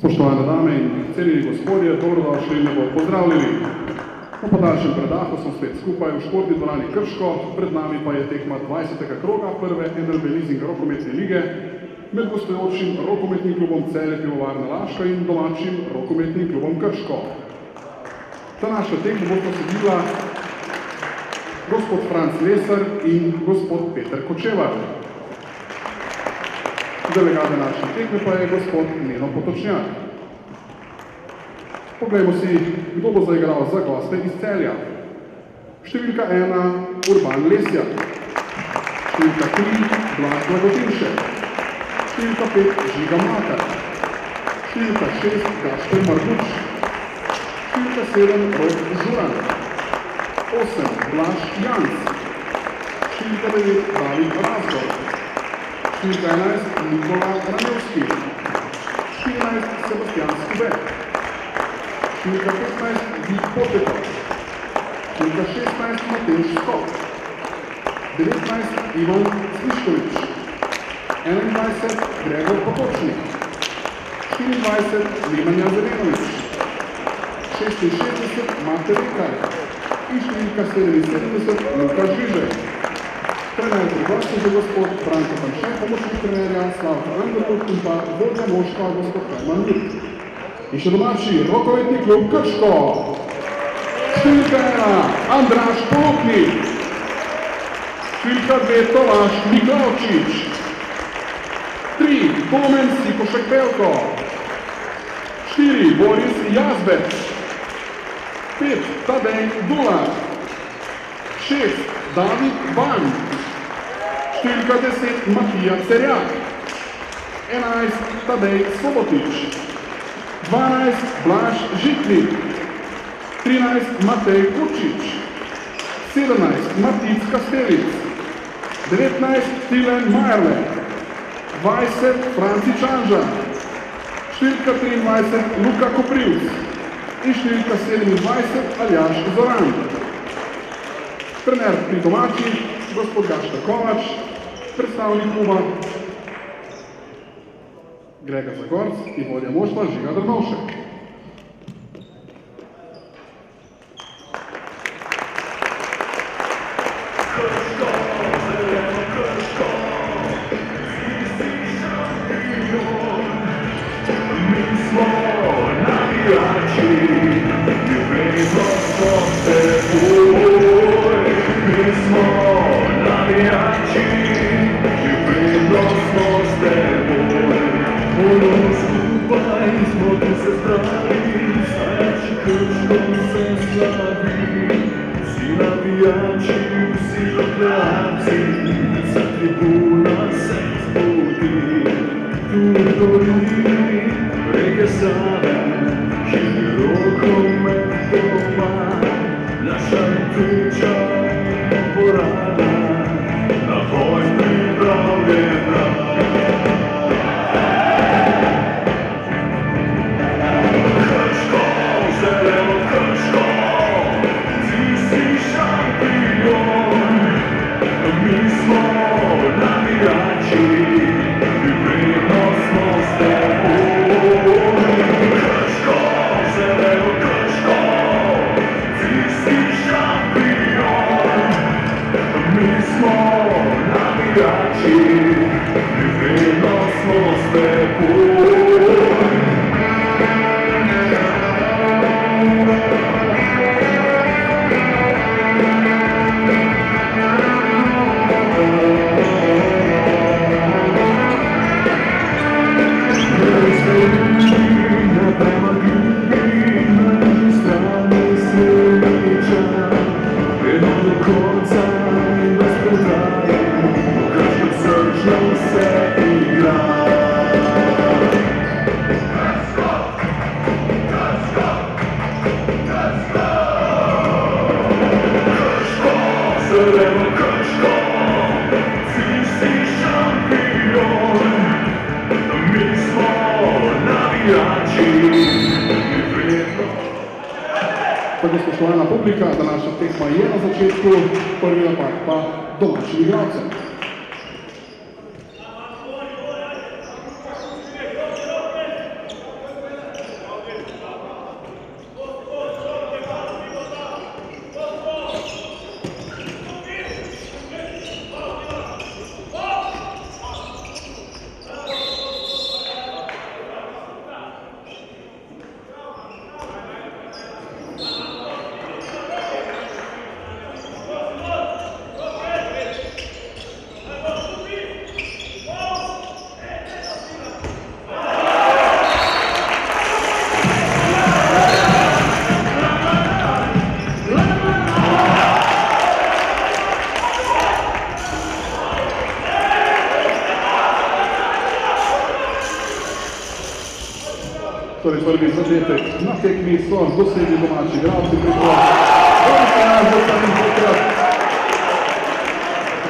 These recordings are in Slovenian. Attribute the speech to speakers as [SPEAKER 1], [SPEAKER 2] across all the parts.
[SPEAKER 1] Spoštovane dame in cenjeni gospodje, dobrodošli in lepo pozdravljeni. Po podaljšem predahu smo spet skupaj v športni dvorani Krško, pred nami pa je tekma 20. kroga prve NLB Leasing rokometne lige med gostujočim rokometnim klubom Celje Pivovarna Laško in domačim rokometnim klubom Krško. Današnja tekma bo posedila gospod Franc Lesar in gospod Peter Kočevar. Delegat današnje tekme pa je gospod Neno Potočnjak. Poglejmo si, kdo bo zaigral za goste iz Celja. Številka 1 Urban Lesjak, številka 3 Blaž Blagotinšek, številka 5 Žiga Makar, številka 6 Gašper Marguč, številka 7 Rok Žuran, 8 Blaž Janc, številka 9 David Razgor, številka 11 Nikola Ranevski, 14 Sebastian Skubek, številka 15 Vik Potekov, številka 16 Mateusz Skok, 19 Ivan Sliškovič, 21 Gregor Potočnik, 24 Nemanja Zelenovič, 66 Mate Rekar in številka 77 Luka Žižek. Trener prigosti je gospod Branko Panšek, pomočnik trenerja Slavka Angelov in pa vodja moštva gospod Herman Jut. In še domači rokometni klub Krško. Številka 1 Andraž Poloknik, številka 2 Tomaž Miklavčič, 3 Domen Sikošek Pelko, 4 Boris Jazbec, 5 Tadej Dular, 6 David Ban, številka 10 Matija Cerjak, 11 Tadej Sobotič, 12 Blaž Žitnik, 13 Matej Kurčič, 17 Matic Kastelic, 19 Tilen Majerle, 20 Franci Čanža, številka 23 Luka Koprivc in številka 27 Aljaž Zoran. Trener pri domači gospod Gašper Kovač, predstavnik kluba Grega Zagorc in vodja moštva Žiga Drnovšek. Tako spoštovana publika, današnja tekma je na začetku, prvi napad pa domačim igralcem. Torej prvi zadetek na tekmi so dosegli domači igralci preko Boruta Nazorca in tokrat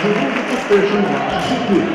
[SPEAKER 1] že drugi uspešen Blaž Žitnik.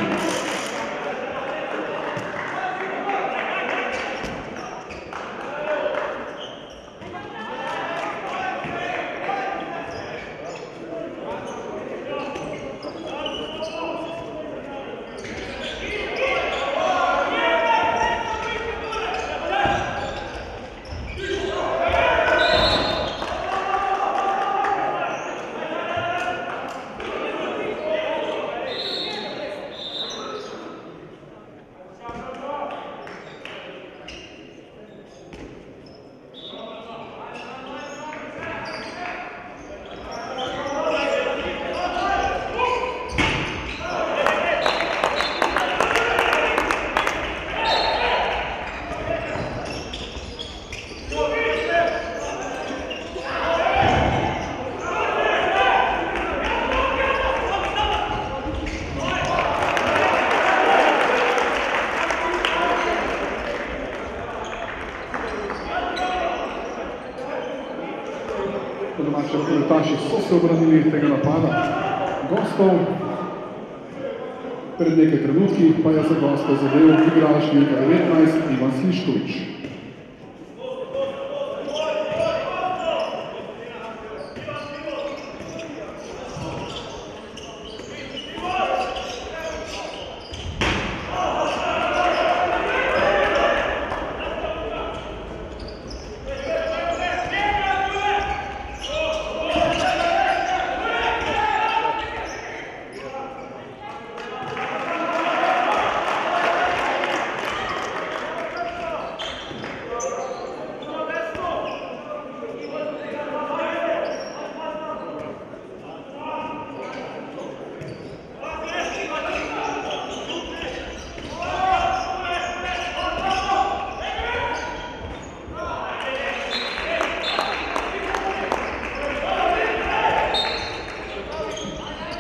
[SPEAKER 1] Domači rokometaši so se obranili tega napada gostov. Pred nekaj trenutki pa je za gostov zadev igrala številka 19 Ivan Slišković.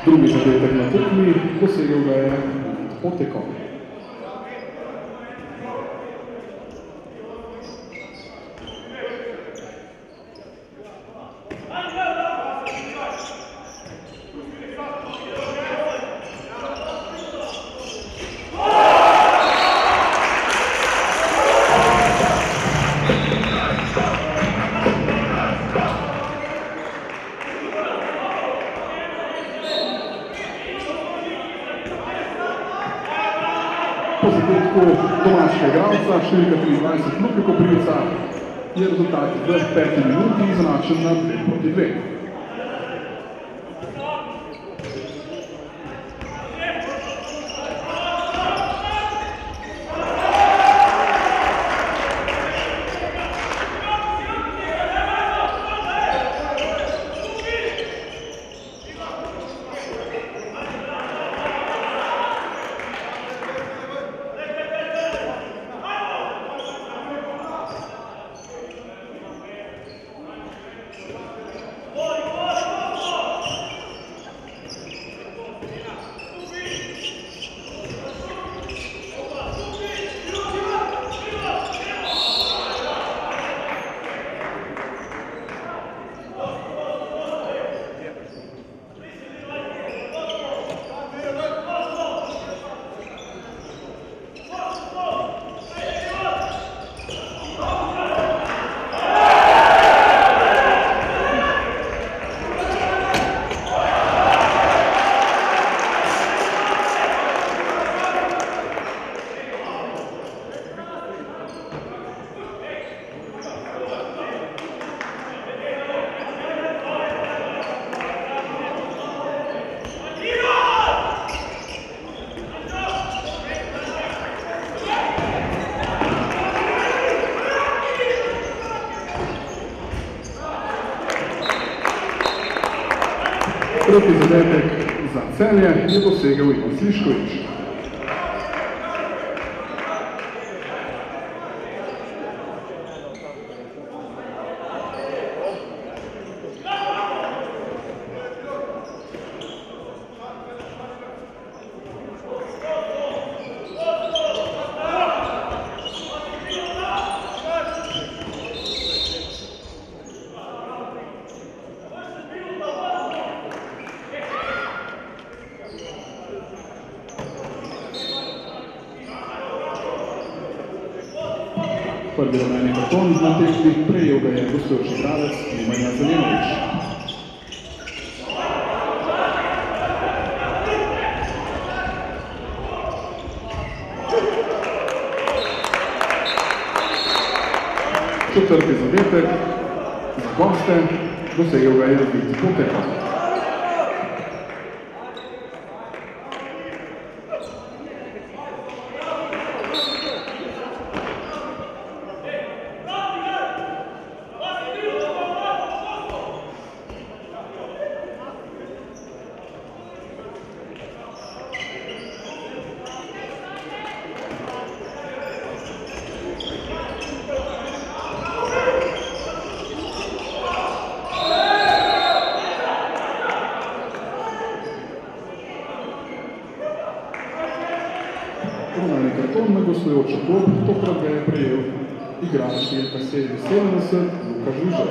[SPEAKER 1] Drugi zadetek na tekmi, dosegel ga je Potekov. Po zadetku domačega igralca, številka 23 Luke Koprivica, je rezultat v 5 minuti izenačen na 2:2. Tretji zadetek za Celje je dosegel Ivan Slišković. Prvi rumeni karton na tekmi prejel ga je gostujoči igralec Nemanja Zaljenović. Četrti zadetek za goste, dosegel ga je Vid Poteko. Rumeni karton na gostujočo klop, tokrat ga je prejel igralec številka 77 Luka Žužek.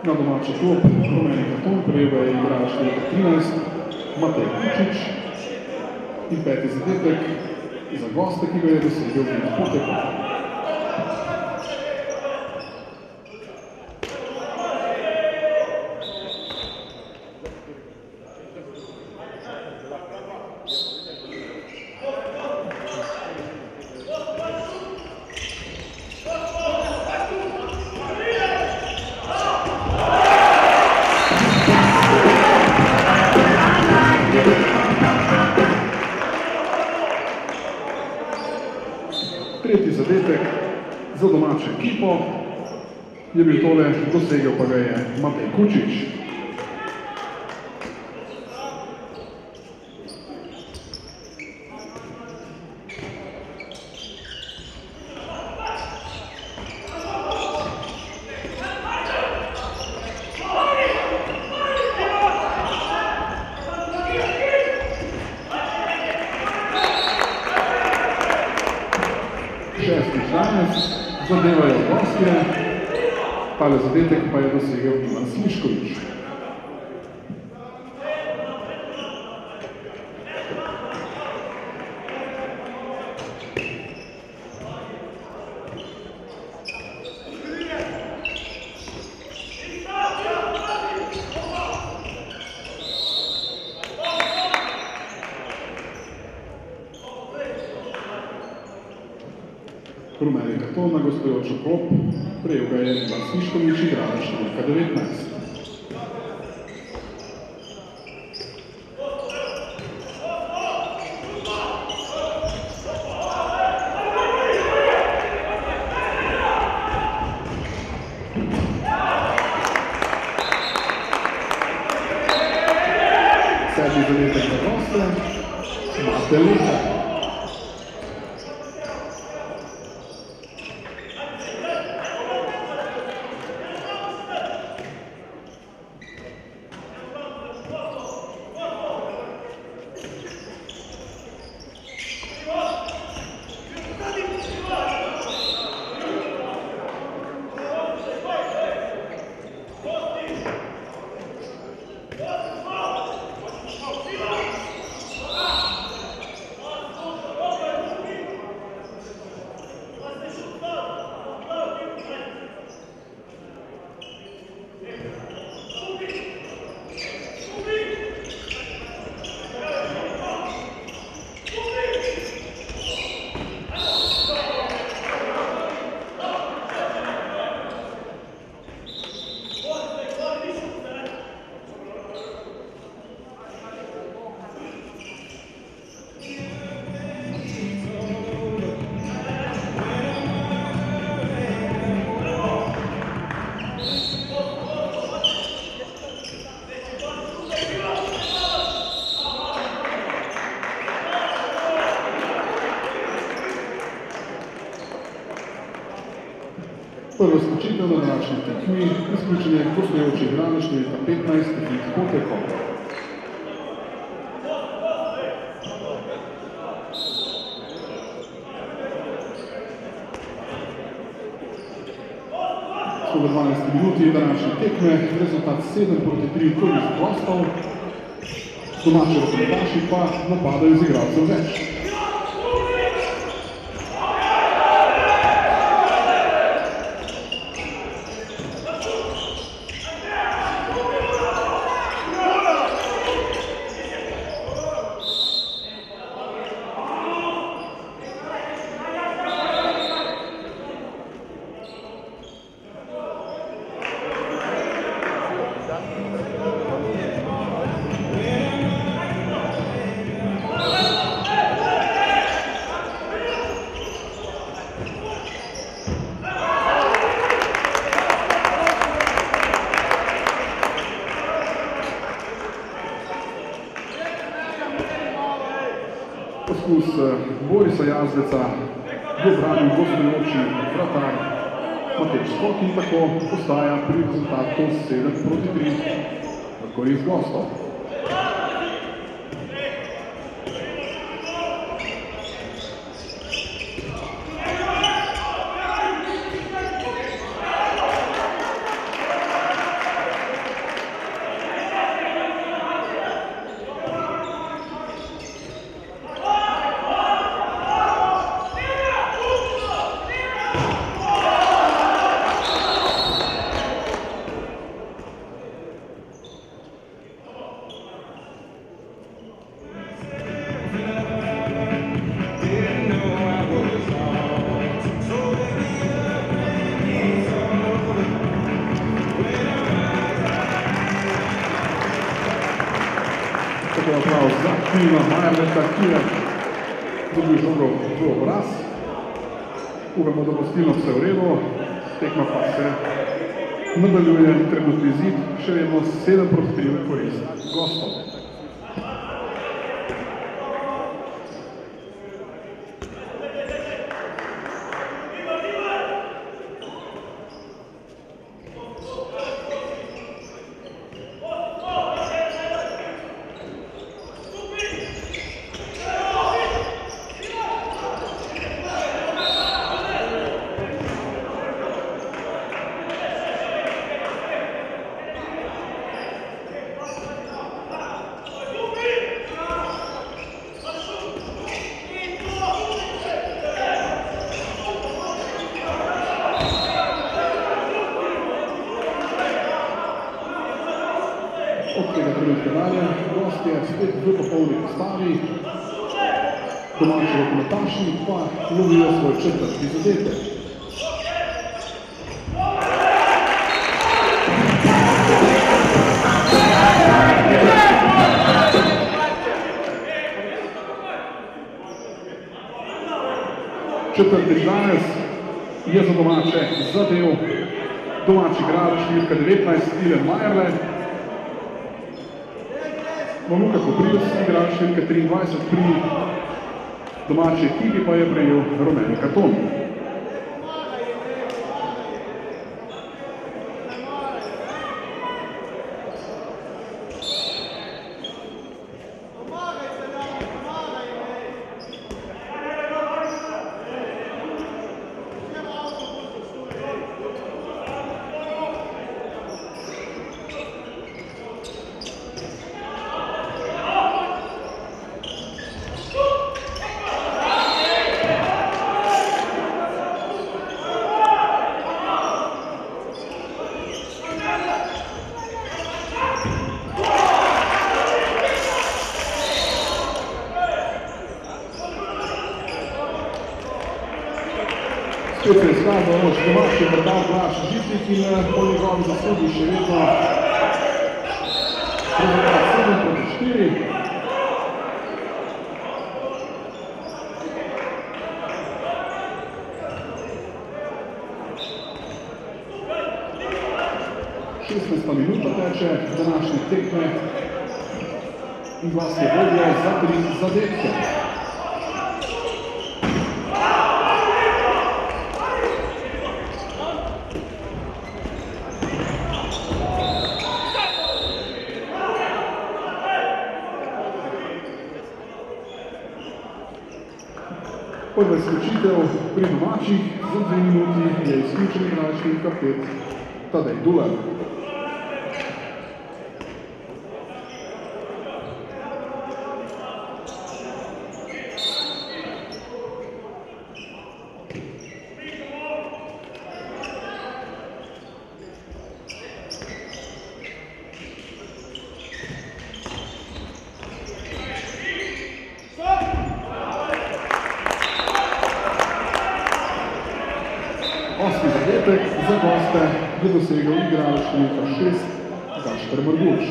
[SPEAKER 1] Na domači klop rumeni karton prejel ga je igralec številka 13 Matej Kučič in peti zadetek za goste, ki ga je dosegel Vid Poteko. Tretji zadetek za domačo ekipo je bil tole, dosegel pa ga je Matej Kučič. Šesti članec, zadevajo gostje, tale zadetek pa je dosegel Ivan Slišković. Rumeni karton na gostujočo klop, prejel ga je Ivan Slišković, igralec številka 19. Sedmi zadetek za goste, Mate Luka. razločitev na današnji tekmi, izključenje gostujočih igralcev številka 15 Filip Poteko. V 12 minuti današnje tekme, rezultat 7-3 korist gostov, domači rokometaši pa napadajo z igralcev več. Poskus Borisa Jazdeca v branju gostujoči vratar Matej Skok in tako postaja pri rezultatu 7-3 v korist gostov. Tako aplauz za Filima Majerleta, ki je dobil žogo v obraz. Upamo, da bo stilno vse v redu, tekma pa se nadaljuje, trenutni zid, še vedno 7-3 v korist gostov. Od tega trenutka dalje, gost je spet v popolni postavi, domači rokometaši pa lovijo svoj četrti zadetek. Četrtič danes je za domače zadel domači igralec številka 19 Ilen Majerle. Luka Koprivc, igralec številka 23 pri domači ekipi pa je prejel rumeni karton. Spet se je izkazal moč domači vrtal Blaž Žitnik in po njegovi zaslugi še vedno rezultat 7-4. Šestnajsta minuta teče današnje tekme in vas je vodijo za 3 zadetke. Prva izključitev pri domačih za 2 minuti je izključen igrački kapet Tadej Dular. Osmi zadetek za goste je dosegel igralec številka 6 Gašper Marguč.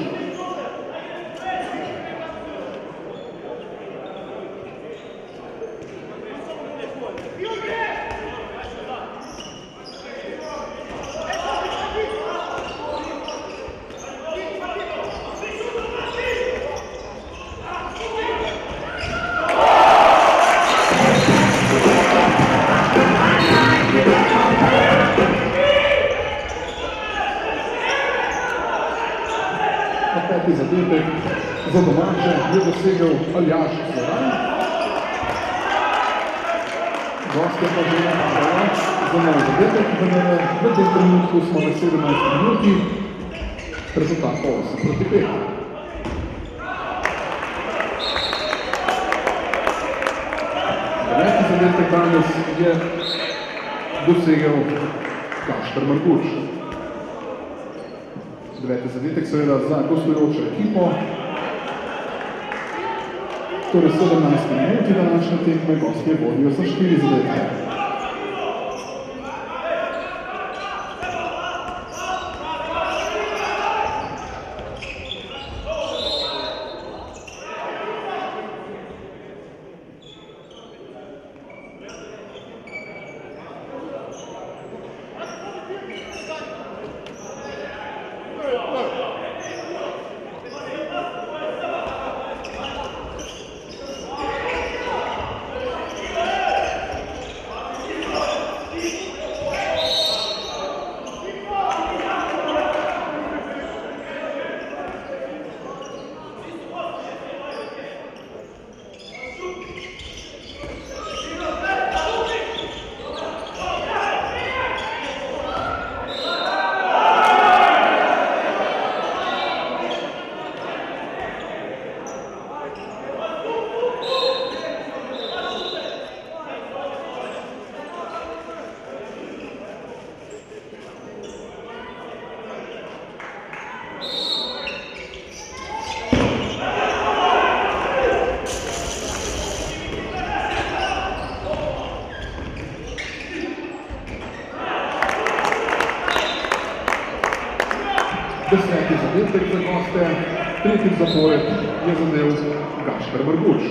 [SPEAKER 1] Peti zadetek za domače je dosegel Aljaž Zoran. Gostje pa že napadajo za nov zadetek, vendar v tem trenutku smo v 17 minuti, rezultat 8-5. Deveti zadetek danes je dosegel Gašper Marguč. Deveti zadetek seveda za gostujočo ekipo. Torej 17 minuti današnje tekme gostje vodijo za 4 zadetke. Deseti zadetek za goste, tretji zapored je zadel Gašper Marguč.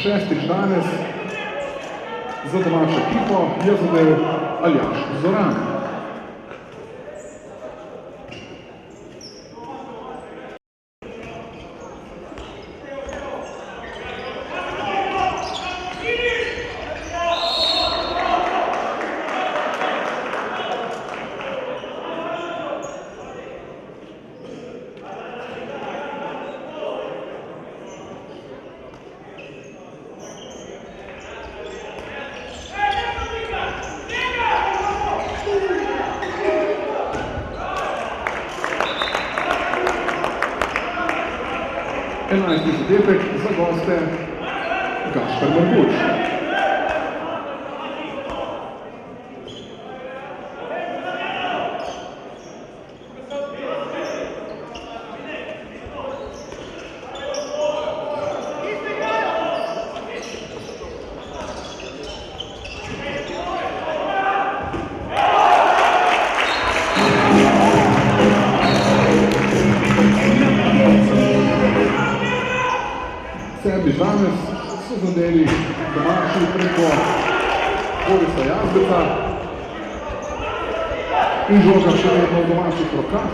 [SPEAKER 1] Šestič danes za domačo ekipo je zadel Aljaž Zoran. Enajsti zadetek za goste Gašper Marguč. Serbi danes so zadeli domači preko Borisa Jazbeca. In žoga še vedno v domačih rokah.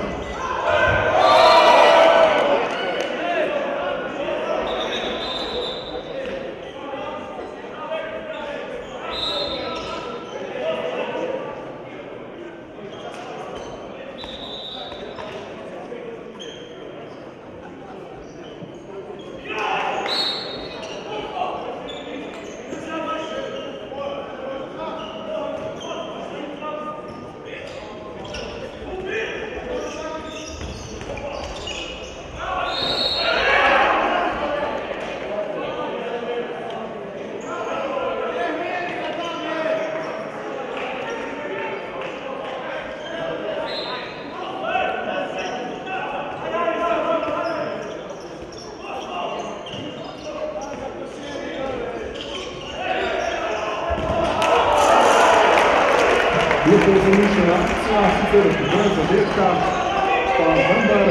[SPEAKER 1] Lepo zamišljena akcija, sicer brez zadetka, pa vendar.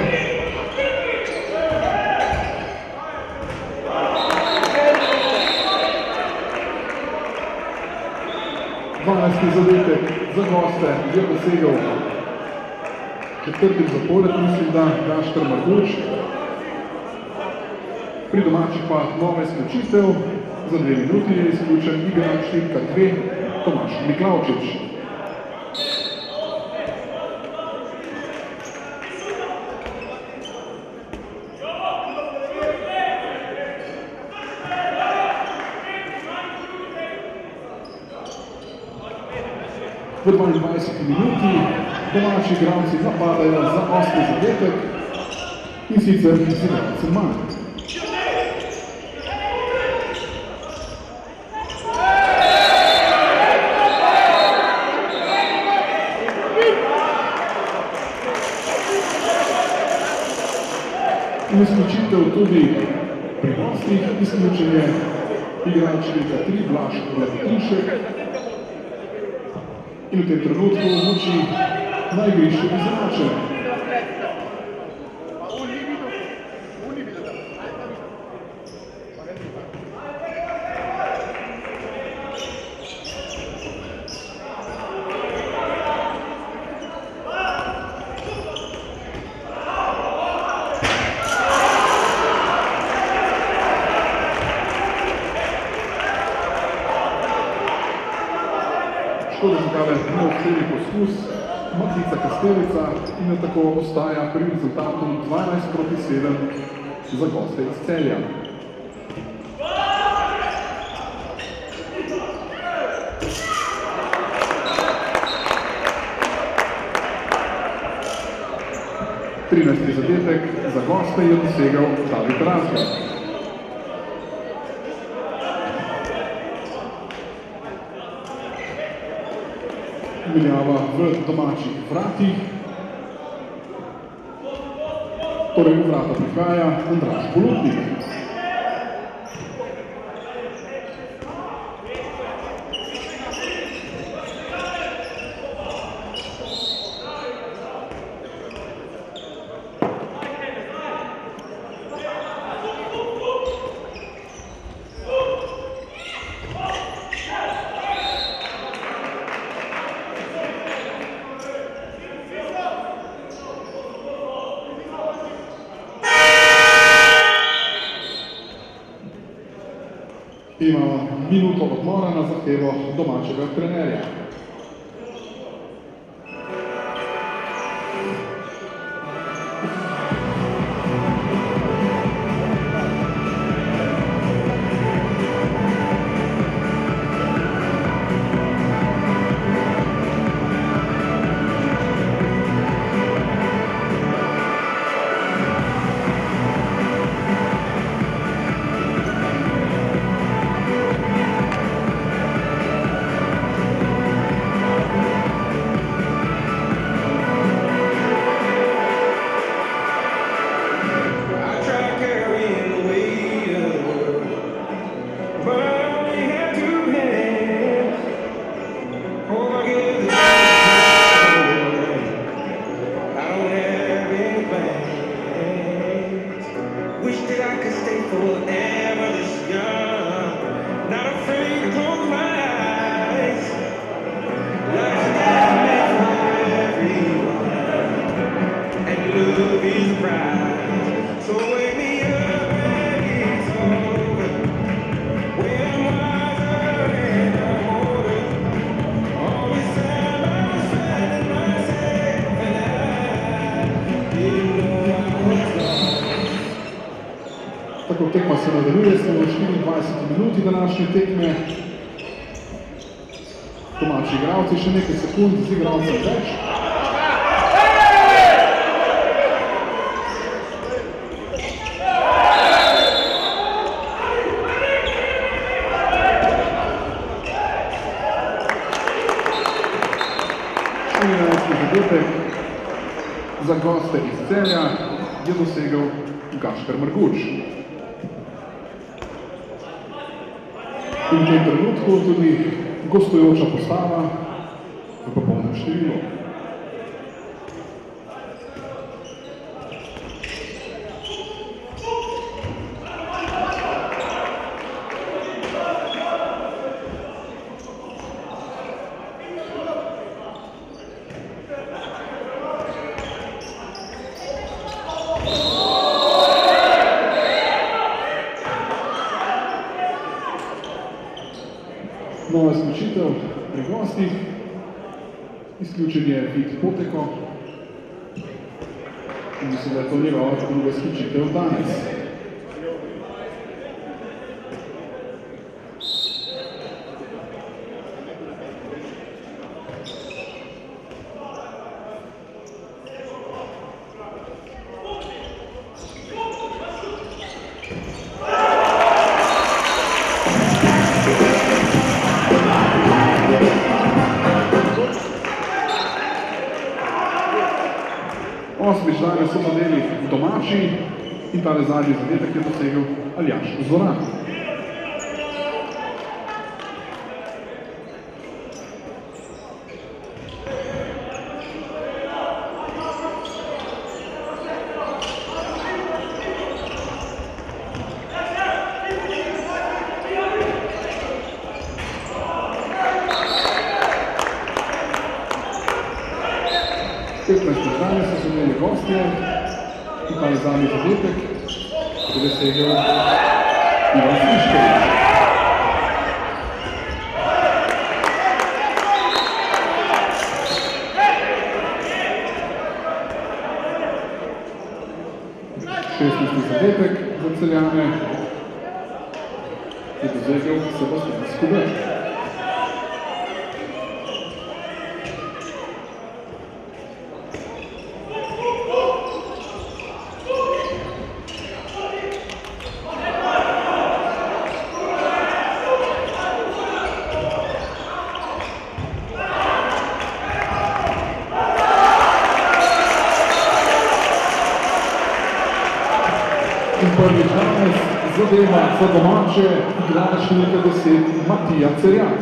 [SPEAKER 1] Dvanajsti zadetek za goste je dosegel četrti zapored, mislim, da Gašper Marguč. Pri domačih pa nova izključitev, za 2 minuti je izključen igrač številka 2 Tomaž Miklavčič. V 22 minuti domači igralci napadajo za 8. zadetek in sicer z igralcem manj. In izključitev tudi pri gostih, izključen je igrač številka 3 Blaž Vladišek. In v tem trenutku moči na igrišču izenačen. Škoda za tale neobsežni poskus, Matica Kastelica in na tako ostaja pri rezultatu 12:7 za goste iz Celja. Trinajsti zadetek za goste je dosegel David Razgar. Menjava v domačih vratih. Torej v vrata prihaja Andraž Polutnik. Imamo minuto odmora na zahtevo domačega trenerja. minuti današnje tekme. Domači igralci še nekaj sekund z igralcem več. Za goste iz Celja je dosegel Gašper Marguč. In v tem trenutku tudi gostujoča postava v popolnem številu. Nova izključitev pri gostih, izključen je Vid Poteko in mislim, da je to njegova druga izključitev danes. Osmič danes so nadeli domači in tale zadnji zadetek je dosegel Aljaž Zoran. Danes so imeli gostje in pa je zadnji zadetek, ki je dosegel Ivan Slišković. Šestnajsti zadetek za Celjane je dosegel Sebastian Skube. 12 zadeva za domače, igrač številka 10 Matija Cerjak.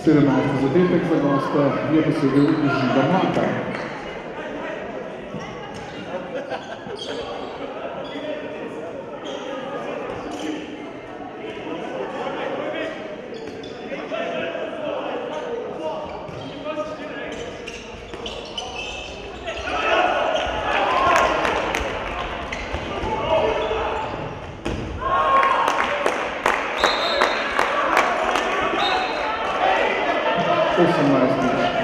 [SPEAKER 1] Sedemnajsti zadetek za gosta je dosegel Žiga Mlakar.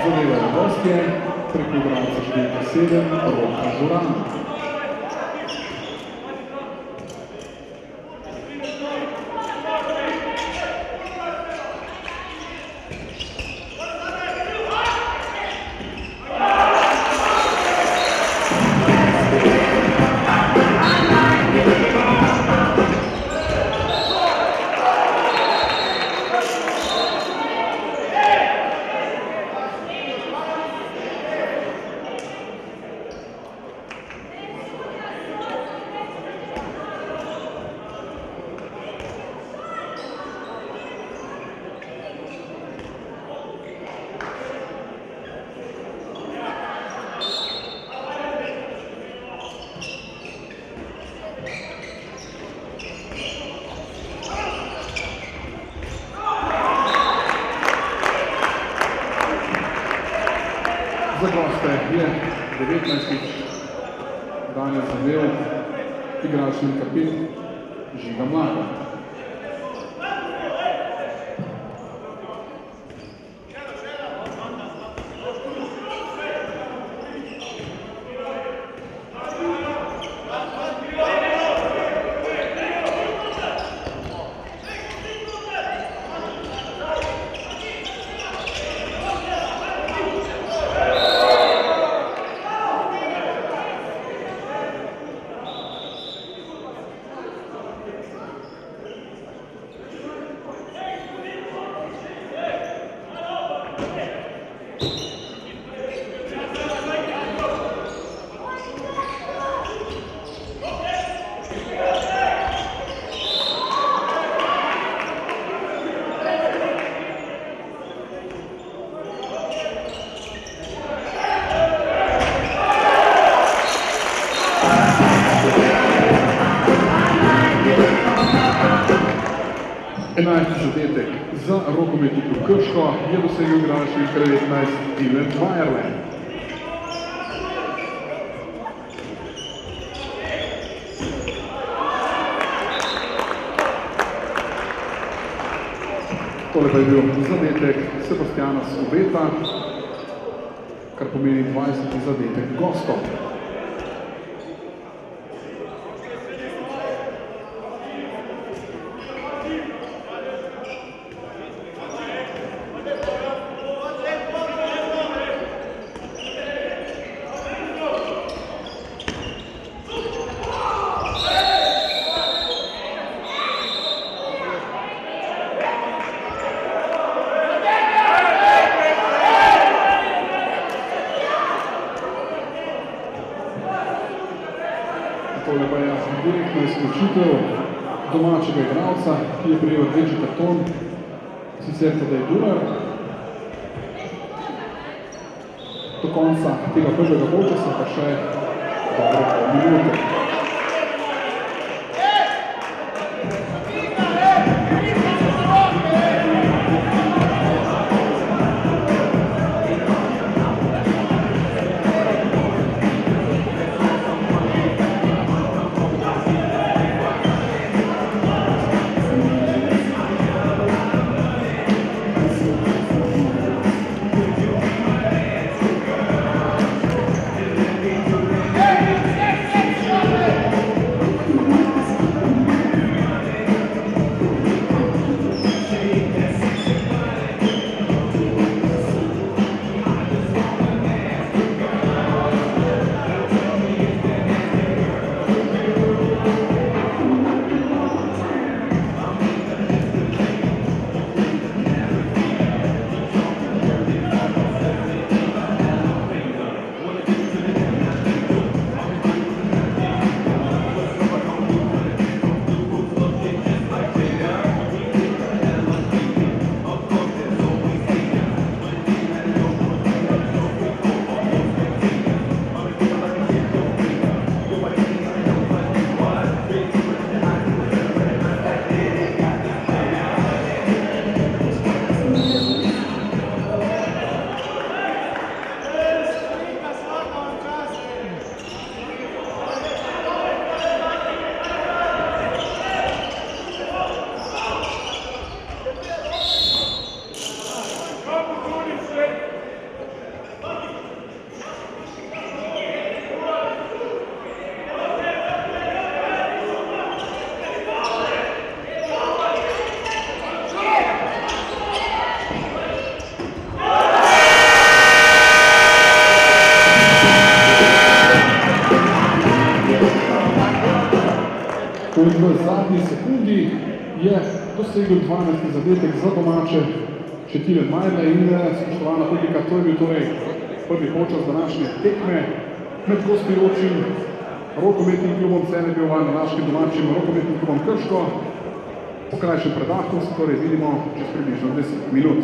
[SPEAKER 1] Zadevajo gostje, preko igralca številka 7, Roka Zoran. goste je 19. danes zadel igralčni kapet Žiga Mlaka. Enajsti zadetek za rokometni klub Krško je dosegel igralec številka 19 Dylan Bayerle. Tole pa je bil zadetek Sebastiana Skubeta, kar pomeni 20. zadetek gostov. Tole pa je direktna izključitev domačega igralca, ki je prejel rdeči karton, sicer Tadej Dular. Do konca tega prvega polčasa pa še dobro pol minute. V zadnji sekundi je dosegel 12. zadetek za domače še Dylan Bayerle in spoštovana publika, to je bil torej prvi polčas današnje tekme med gostujočim rokometnim klubom Celje Pivovarna in našim domačim rokometnim klubom Krško. Po krajšem predahu se torej vidimo čez približno 10 minut.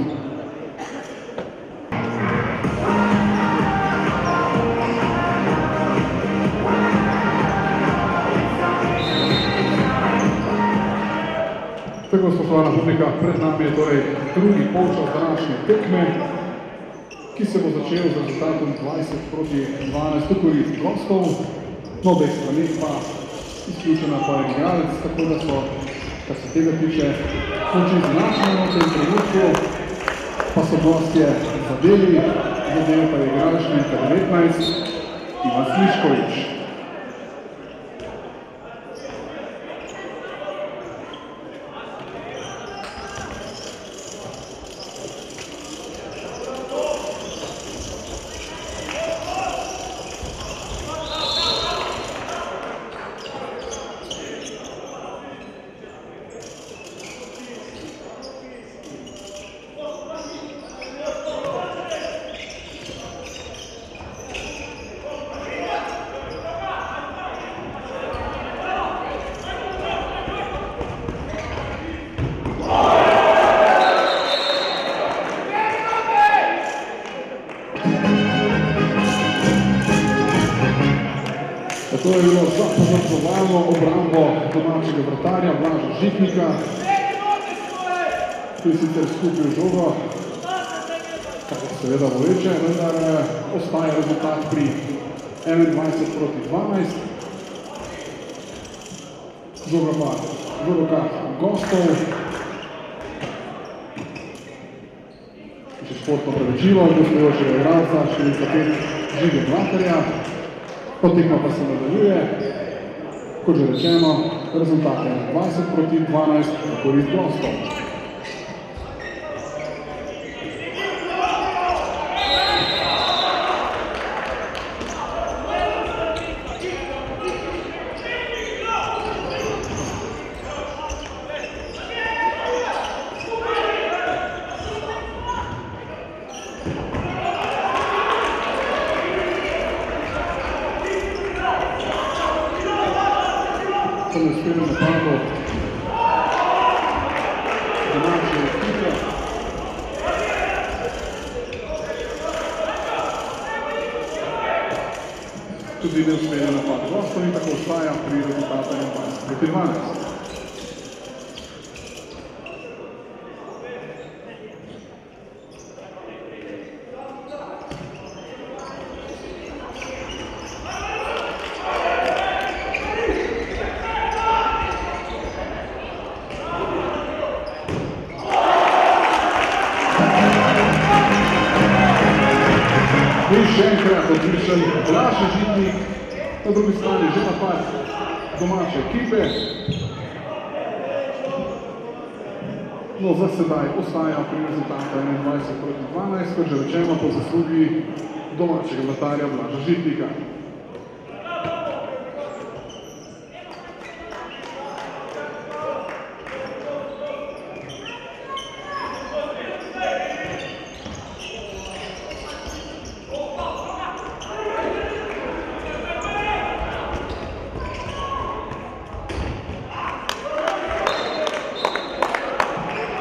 [SPEAKER 1] Tako, spoštovana publika, pred nami je torej drugi polčas današnje tekme, ki se bo začel z rezultatom 20-12 v korist gostov. Na obeh straneh pa izključena pa je igralec, tako da so, kar se tega tiče, konči izenačeno v tem trenutku, pa so gostje zadeli, zadel pa je igralec številka 19, Ivan Slišković. To je bilo za požrtvovalno obrambo domačega vratarja Blaža Žitnika, ki je sicer skupil žogo, kar je seveda boleče, vendar ostaja rezultat pri 21-12. Žoga pa v rokah gostov. Še športno pravičilo, gostujočega igralca, številka 5 Žige Blatarja. Potekma pa se nadaljuje, kot že rečeno, rezultat je 20-12 v korist gostov. Sem uspel napadu domače ekipe. Tudi neuspel napad gostov in tako ostaja pri rezultatu 21-12. In še enkrat odličen Blaž Žitnik, na drugi strani že napad domače ekipe. No, za sedaj ostaja pri rezultatu 21-12, kot že rečeno po zaslugi domačega vratarja Blaža Žitnika.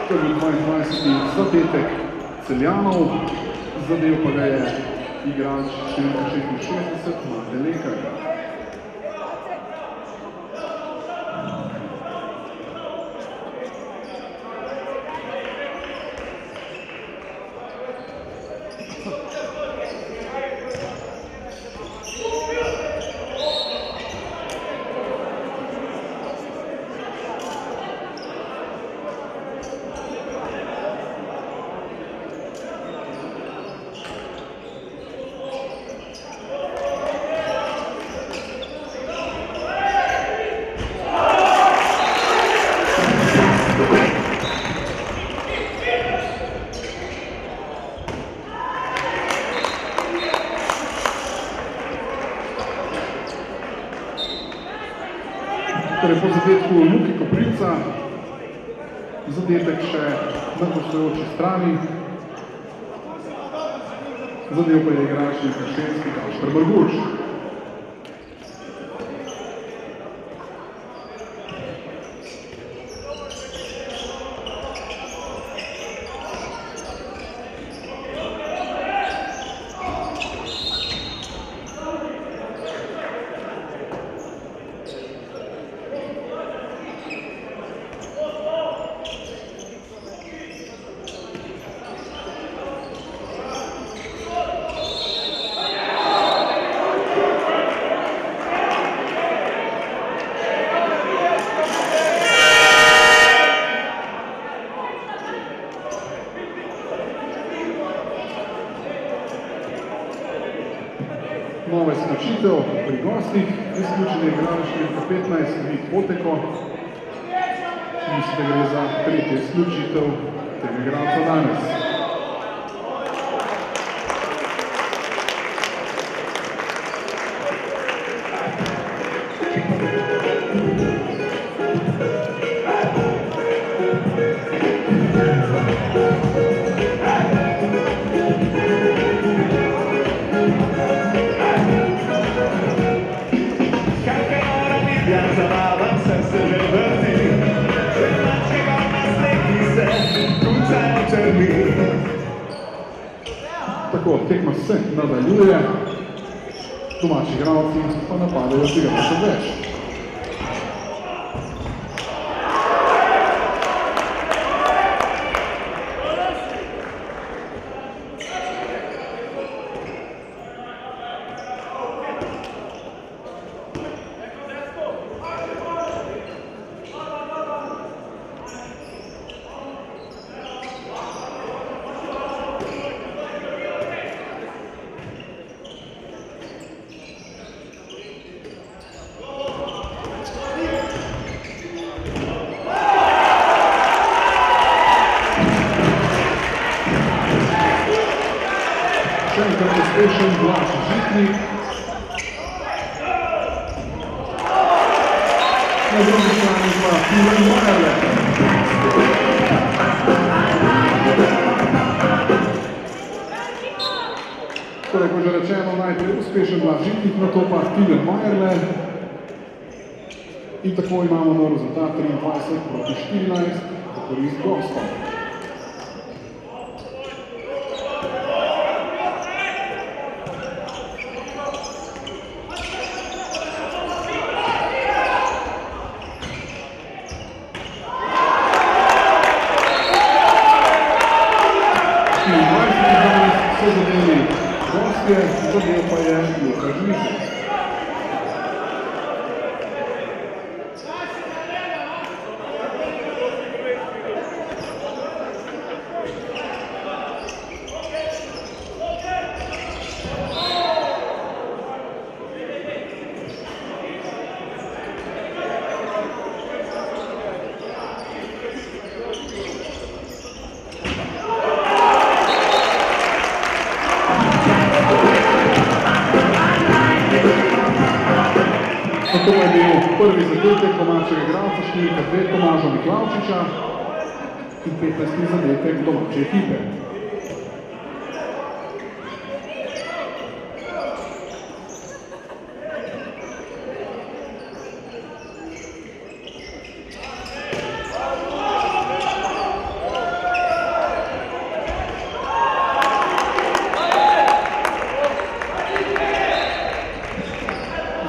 [SPEAKER 1] To je bil 22. zadetek Celjanov, zadel pa ga je igralec številka 66, Mate Lekar. Torej po zadetku Luki Koprivca, zadetek še na gostujoči strani, zadel pa je igrač Šenski Gašper Brguč. podaljšitev pri gostih, izključen je igralec številka 15, Vid Poteko. Mislim, da gre za tretjo izključitev tega igralca danes. Tako, tekma se nadaljuje, domači igralci pa napadajo z igralcem več. Uspešen Blaž Žitnik. Na drugi strani pa Tilen Majerle. Torej, kot že rečeno, najprej uspešen Blaž Žitnik, nato pa Tilen Majerle. In tako imamo nov rezultat 23-14 za korist gostov. Zadel pa je Luka Žmiček. To je bil prvi zadetek domačega igralca številka 2 Tomaža Miklavčiča in 15. zadetek domače ekipe.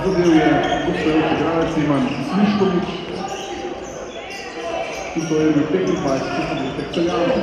[SPEAKER 1] Zadel je gostujoči igralec Ivan Slišković in to je bil 25. zadetek Celjanov.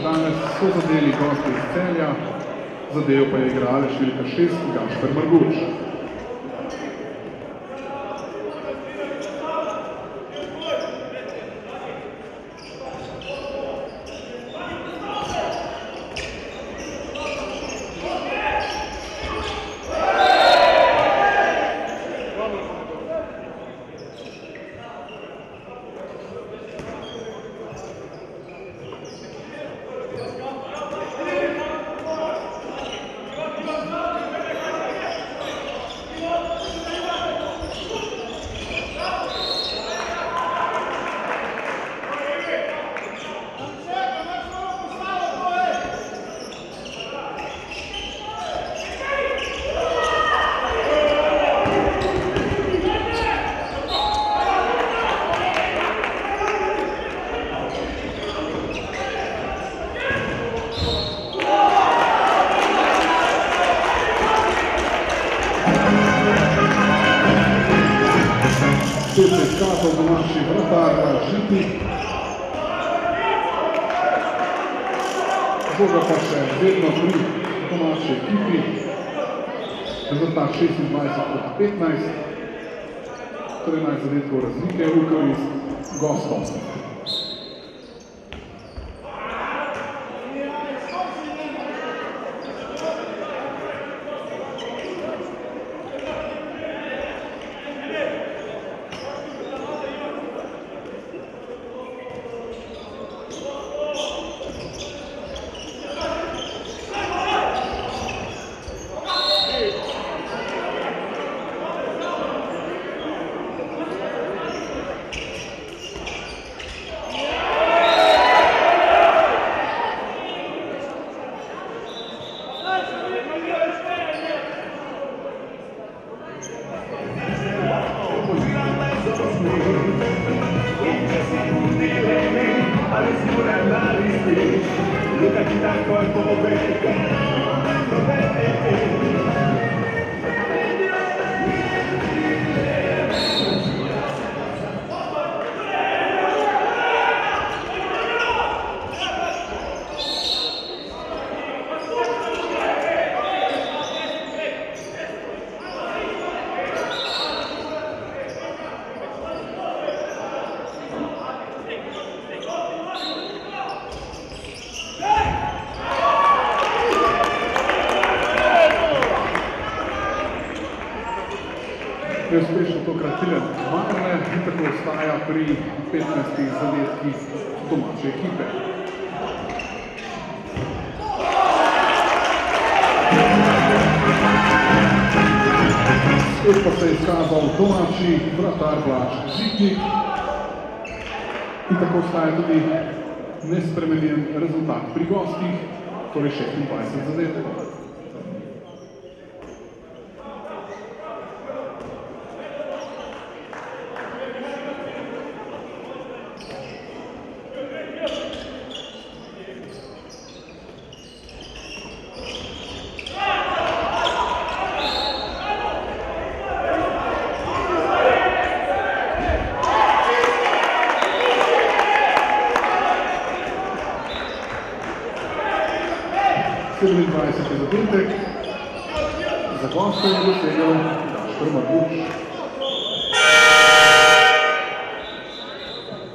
[SPEAKER 1] Danes so zadeli gosti iz Celja, zadel pa je igralec številka 6 Gašper Marguč. vratar Žitnik. Žoga pa še vedno pri domači ekipi. Rezultat 26-15. 13 zadetkov razlike v korist gostov. Je uspešno tokrat Tilen Marle in tako ostaja pri 15 zadetkih domače ekipe. Spet pa se je izkazal domači vratar Blaž Žitnik in tako ostaja tudi nespremenjen rezultat pri gostih, torej 26 zadetkov. Zadetek za goste je dosegel Gašper Marguč.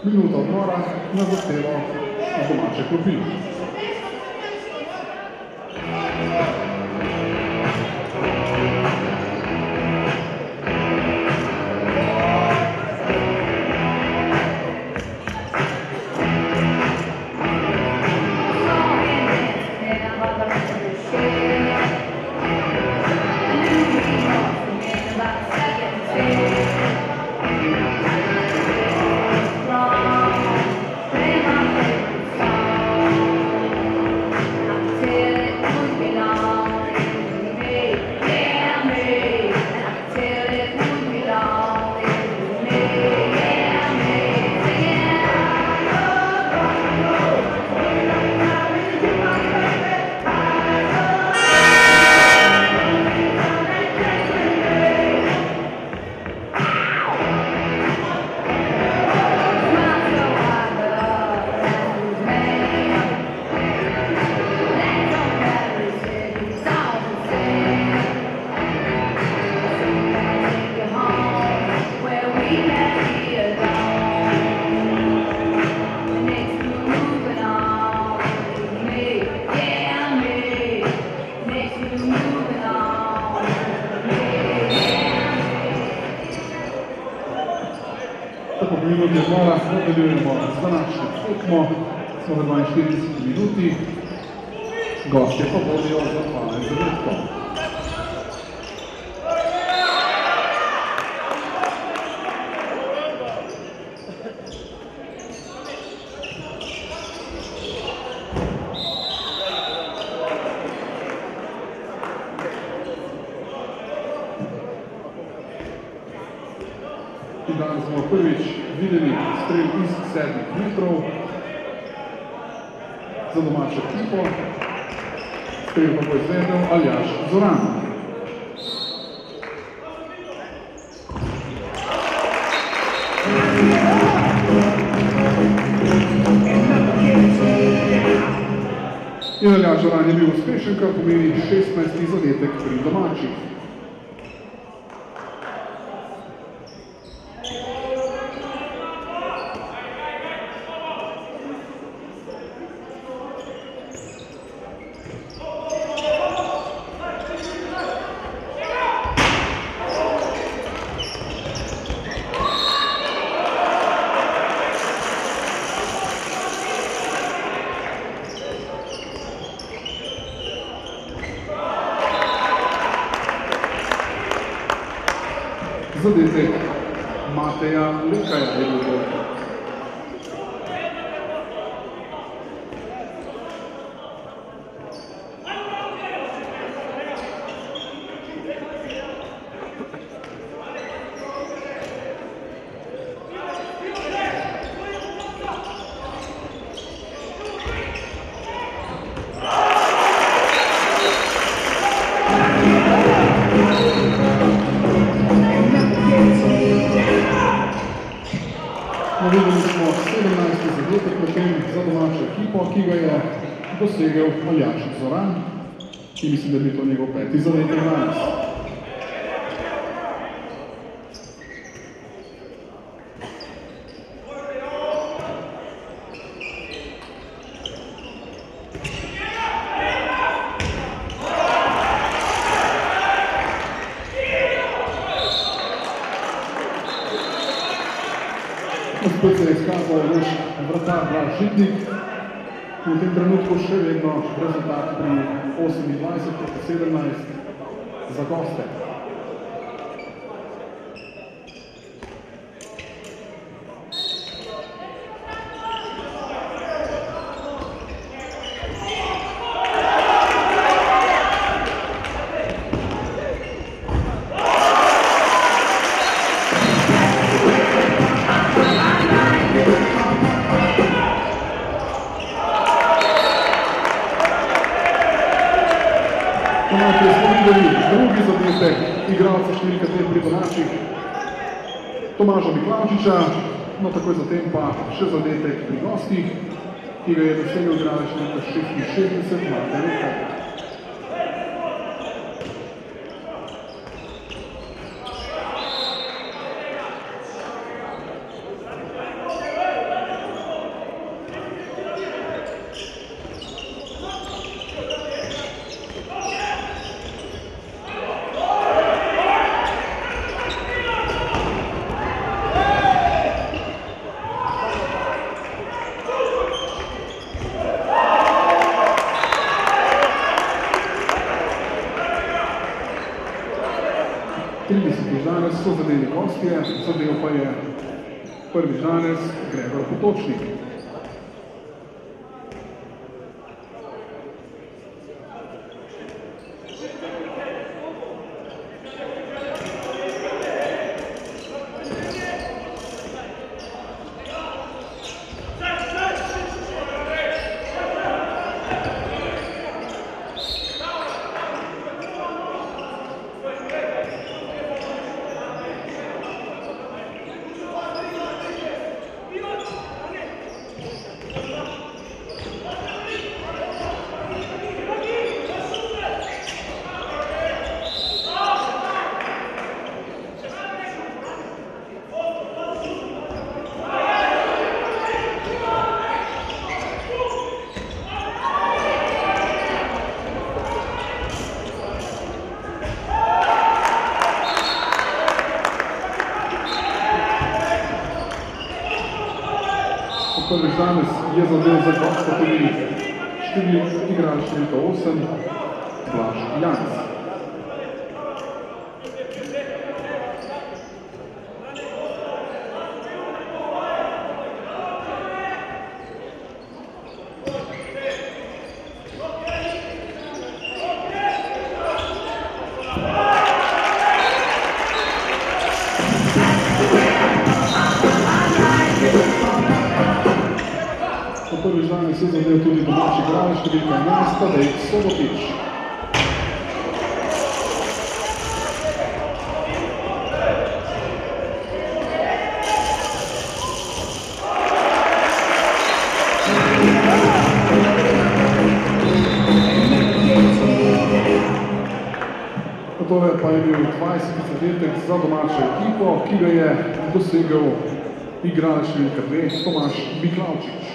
[SPEAKER 1] Minuta odmora na zahtevo domače klopi. Tako po minuti odmora nadaljujemo z današnjo tekmo, smo v 42 minuti, gostje pa vodijo za 12 zadetkov. In danes smo prvič videli strel iz 7 metrov za domačo ekipo. Strel pa bo izvedel Aljaž Zoran. In Aljaž Zoran je bil uspešen, kar pomeni 16. zadetek pri domačih. Zadetek Mateja Lekaja je bil gol. Videli smo 17. zadetek potem za domačo ekipo, ki ga je dosegel Aljaž Zoran, ki mislim, da bi to njegov 5. zadetek danes. Spet se je izkazal naš vratar Blaž Žitnik, ki v tem trenutku še vedno rezultat pri 28:17 za goste. Najprej smo videli drugi zadetek igralca številka 2 pri domačih Tomaža Miklavčiča, no takoj zatem pa še zadetek pri gostih, ki ga je dosegel igralec številka 66 Marta Rekaj. Žanec so zadeli gostje, zadel pa je prvi žanec Gregor Potočnik. Prvi danes je zadel za gosta tudi igralec številka 8 Blaž Janc. Prvič danes je zadel tudi domači igralec številka 11 Tadej Sobotič. Tole pa je bil 20. zadetek za domačo ekipo, ki ga je dosegel igralec številka 2 Tomaž Miklavčič.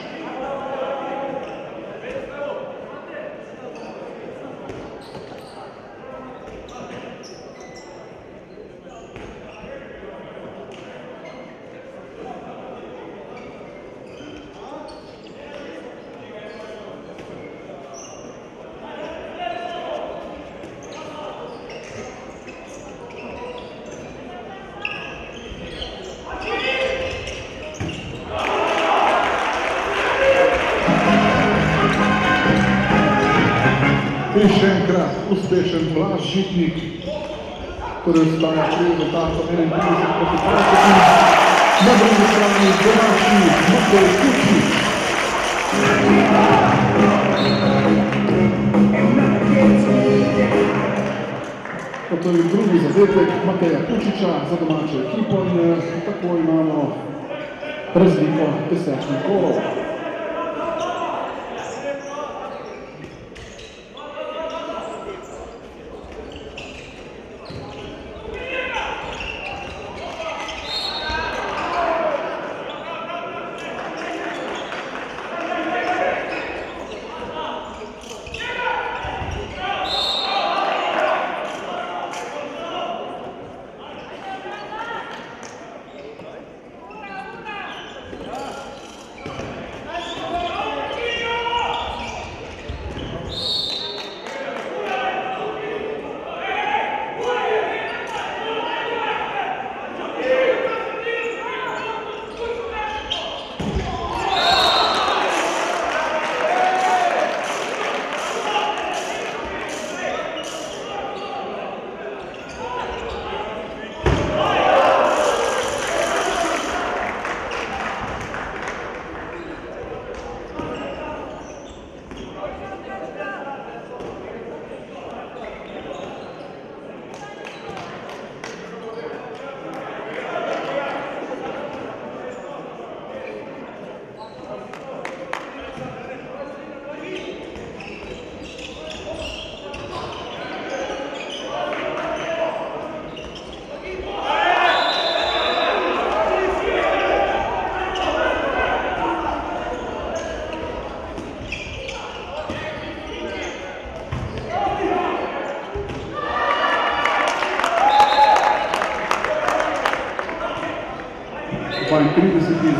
[SPEAKER 1] In še enkrat uspešen Blaž Žitnik, torej ostaja pri rezultatu 31 proti 20. Na drugi strani domači Matej Kučič. To je drugi zadetek Mateja Kučiča za domačo ekipo in tako imamo razliko 10 golov.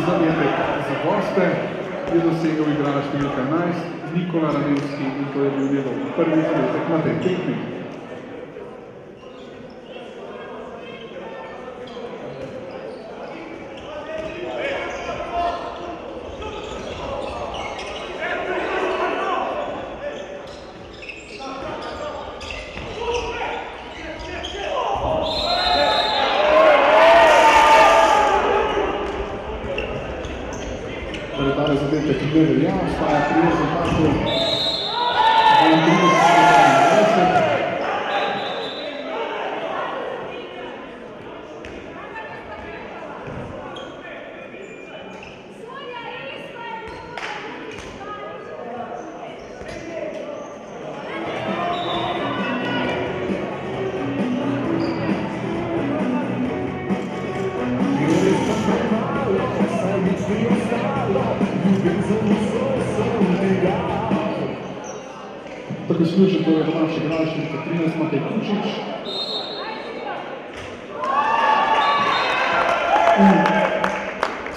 [SPEAKER 1] Zadetek za goste je dosegel igralec številka 11 Nikola Ranevski in to je bil njegov prvi zadetek na tej tekmi. Tale zadetek ne velja, ostaja pri rezultatu 32-20. Tako izključil torej domači igralec številka 13 Matej Kučič.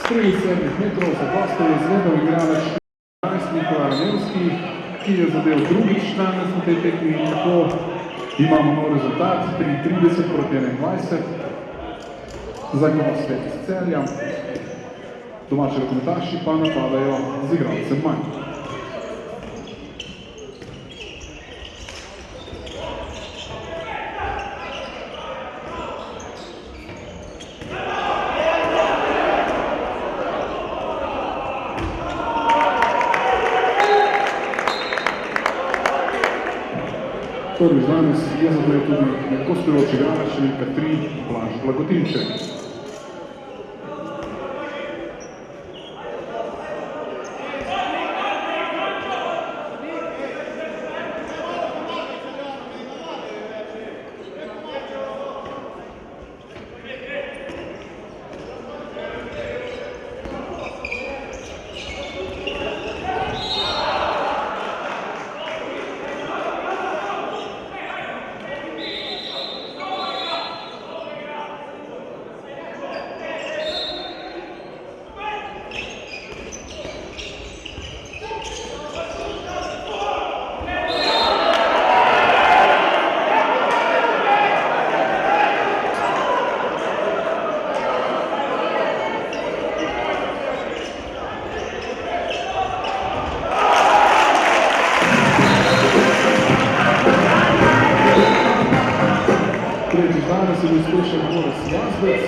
[SPEAKER 1] Streli 7 metrov za goste je izvedel igralec 14 Nikola Ranevski, ki je zadev drugič danes na tej tekmi in tako imamo nov rezultat 33 proti 21 za goste iz Celja. Domači rokometaši pa napadajo z igralcem manj. Prvi danes je zadel tudi gostujoči igralec številka 3 Blaž Blagotinček. danes je bil uspešen Boris Jazbec.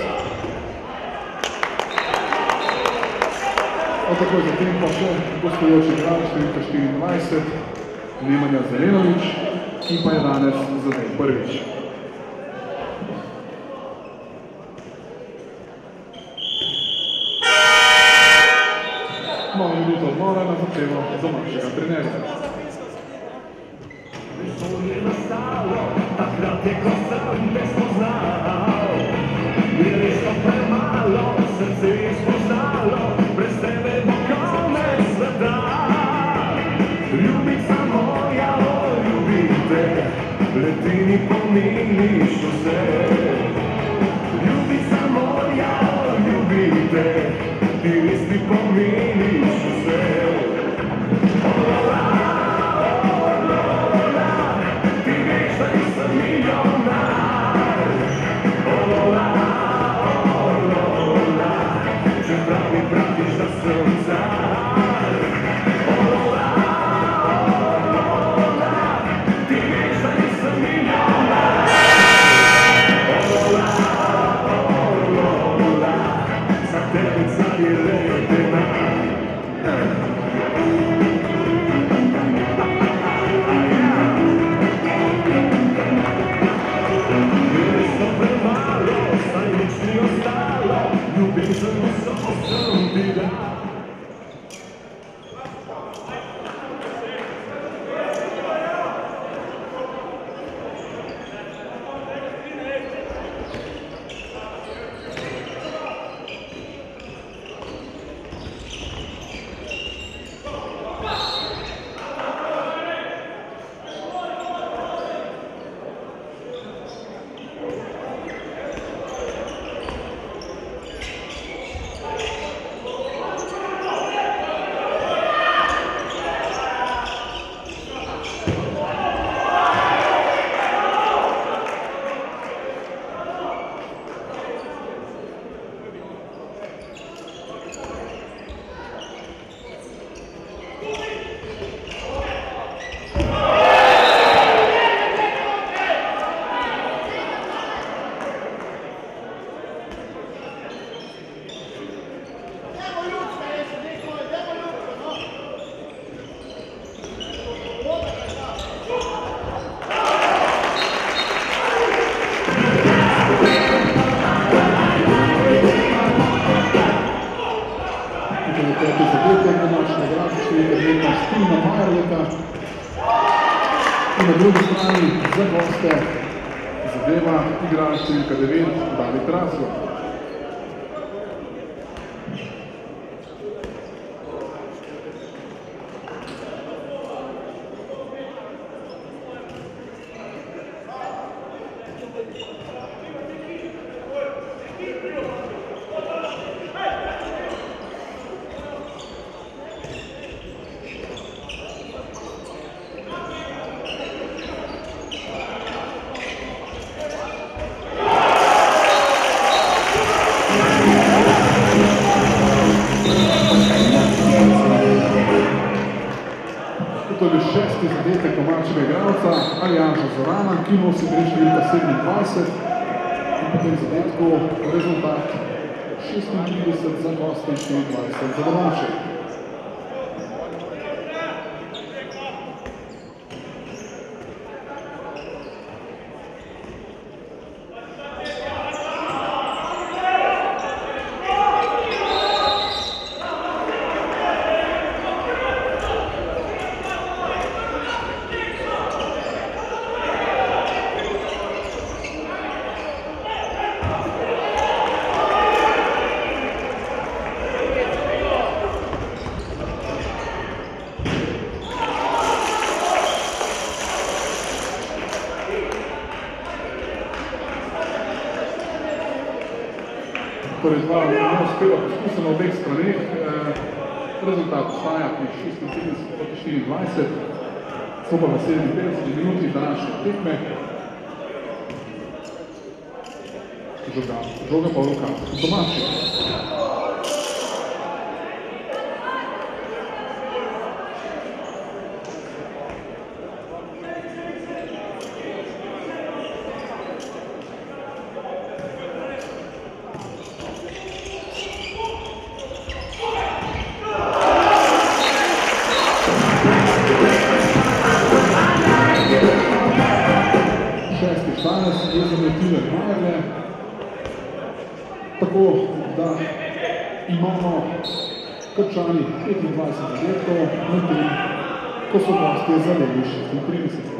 [SPEAKER 1] Takoj zatem pa še gostujoči igralec številka 24, Nemanja Zelenović, ki pa je danes zadel prvič. Novo minuto odmora na zahtevo domačega trenerja.
[SPEAKER 2] Takrat je, ko sem te spoznal, bili so premalo, srce je spoznalo, brez tebe bo konec sveta. Ljubica moja, ljubite, le ti mi pomeniš vse. Ljubica moja, ljubite, ti res mi pomeniš vse.
[SPEAKER 1] Na drugi strani za goste zadeva igralec številka 9, David Razlo. To je bil šesti zadetek domačega igralca Aljaža Zorana, ki nosi dres številka 27 in po tem zadetku rezultat 36 za goste in 24 za domače. Torej dva neuspela poskusa na obeh straneh, rezultat ostaja pri 36-24, so pa v 57 minuti današnje tekme. Žoga pa v rokah domačih. igralec vezano Tine Majerle. Tako da imamo Krčani 25 zadetkov, medtem ko so gostje zadeli 36.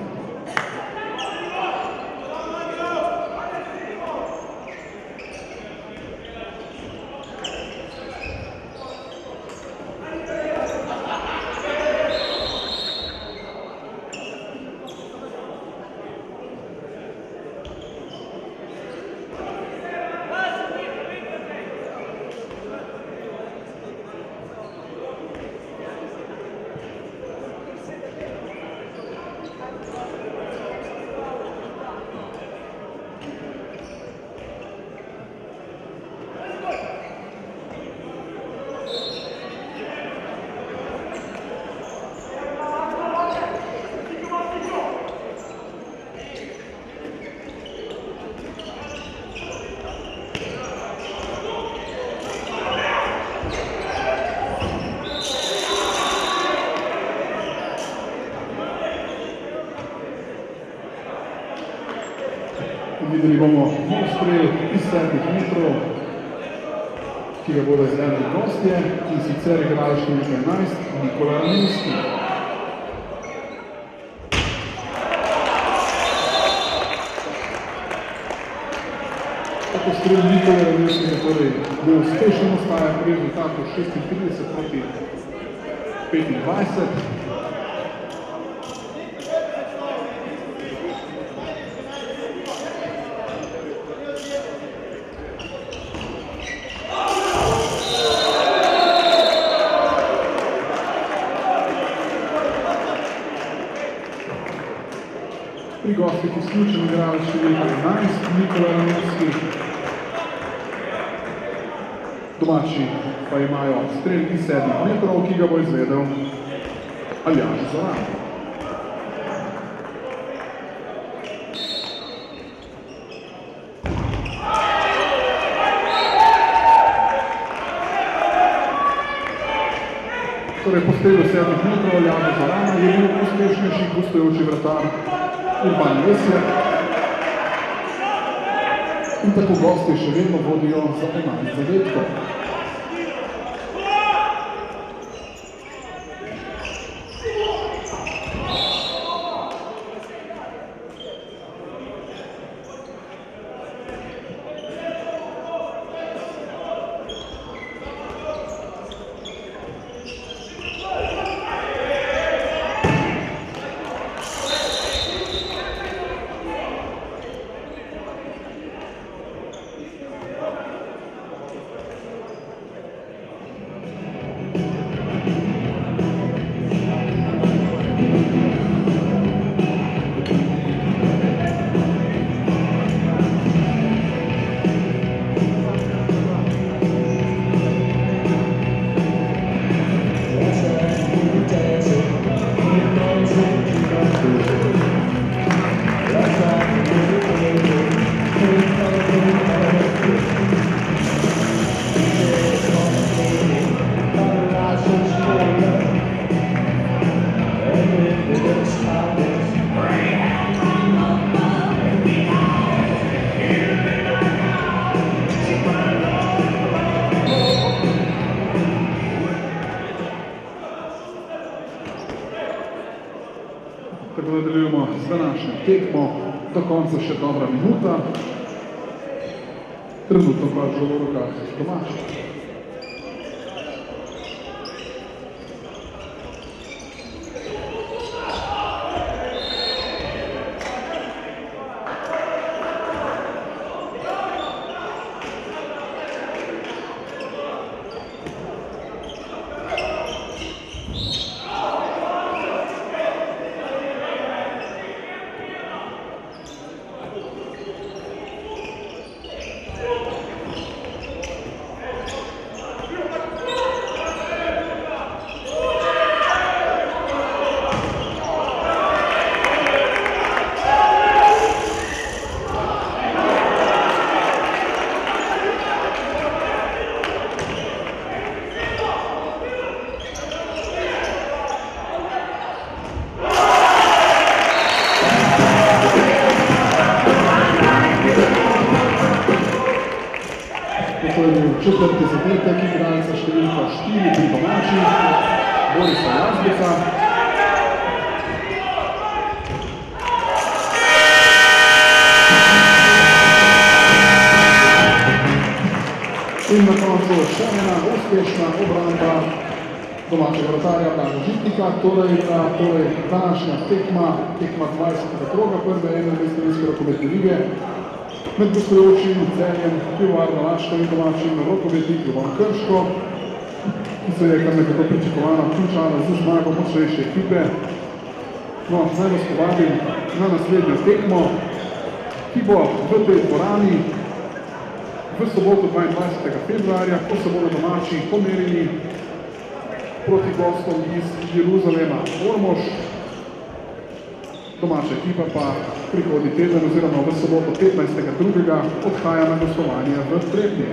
[SPEAKER 1] Videli bomo strel iz 7 metrov, ki ga bodo izvedli gostje, in sicer igralec številka 11, Nikola Raminski. Tako strel Nikola Raminski torej bo uspešen, ostaja pri rezultatu 36 proti 25. Pri gostih izključen igralec številka 11, Nikola Raminski. Domači pa imajo strel iz 7 metrov, ki ga bo izvedel Aljaž Zoran. Torej po strelu 7 metrov Aljaža Zorana je bil uspešnejši gostujoči vratar Urban Lesjak. In tako gosti še vedno vodijo za 11 zadetkov. Tako nadaljujemo z današnjo tekmo, do konca še dobra minuta. Trenutno pa že v rokah domačih. četrti zadetek igralca številka 4 pri domačih, Borisa Jazbeca. In na koncu še ena uspešna obramba domačega vratarja Blaža Žitnika, torej današnja tekma 20. kroga prve NLB slovenske rokometne lige med gostujočim Celjem, Pivovarno Laško in domačim rokometnim klubom Krško, ki se je kar nekako pričakovano končala z zmago močnejše ekipe. No, naj vas povabim na naslednjo tekmo, ki bo v tej dvorani v soboto 22. februarja, ko se bodo domači pomerili proti gostom iz Jeruzalema Ormož. Domača ekipa pa prihodnji teden oziroma v soboto 15.2. odhaja na gostovanje v Trebnje.